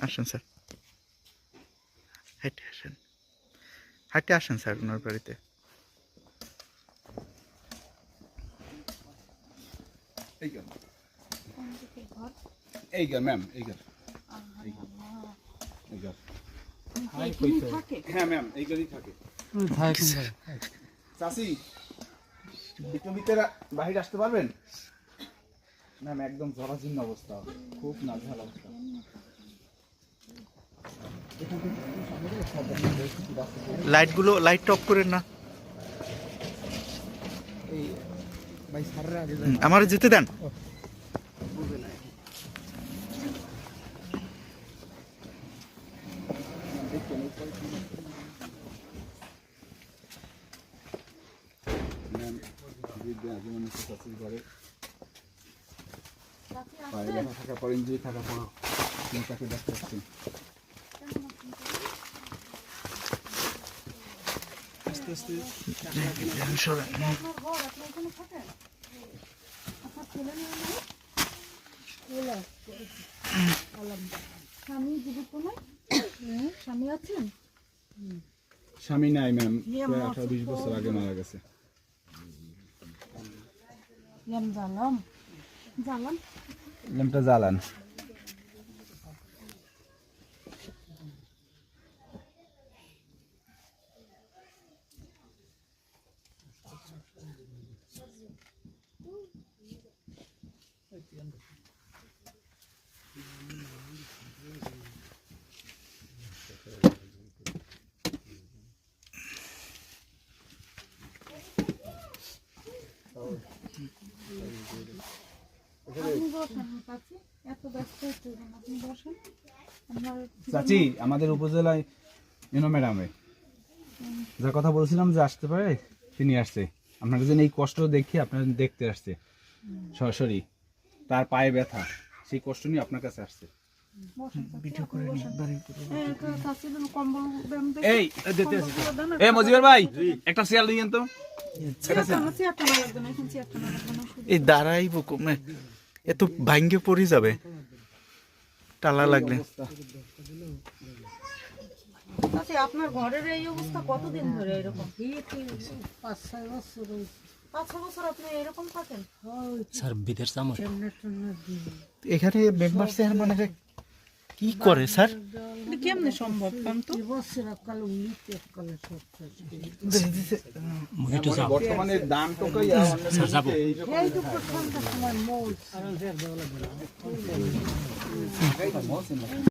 আসেন স্যার, হাইটে আসেন, হাইটে আসেন স্যার ওনার বাড়িতে। এই ঘর ম্যাম, এই ঘর, হ্যাঁ ম্যাম, এই ঘরেই থাকে। চাচি একটু ভিতরে বাহিরে আসতে পারবেন? ম্যাম একদম জরাজীর্ণ অবস্থা, খুব নাজেহাল অবস্থা। লাইটগুলো, লাইট অফ করেন না, আমার যেতে দেন। থাকার পর ইঞ্জুরি থাকার পর তাকে দেখতে পাচ্ছি। আস্তে আস্তে স্বামী আছেন? স্বামী নাই ম্যাম, 18-20 বছর আগে মারা গেছে। ল্যাম্পটা জ্বালান। চাচি আমাদের উপজেলায় ম্যাডামে যার কথা বলছিলাম যে আসতে পারে, তিনি আসছে। আপনার জন্য এই কষ্ট দেখে আপনার দেখতে আসছে সরাসরি, তার পায়ে ব্যথা, সেই কষ্ট নিয়ে আপনার কাছে আসছে। এই মজিবর ভাই একটা চেয়ার দিয়েন তো। এই দাঁড়াইব কমে, এত ভাঙ্গে পড়ে যাবে টালা লাগলে। আপনার ঘরের এই অবস্থা কতদিন ধরে এরকম? 5-6 বছর আপনি এরকম থাকেন? স্যার বিদেশ যাবো এখানে মেম্বার চেয়ারম্যান কি করে স্যার? কেমনে সম্ভব? বর্তমানে দাম টোকাই যাবো।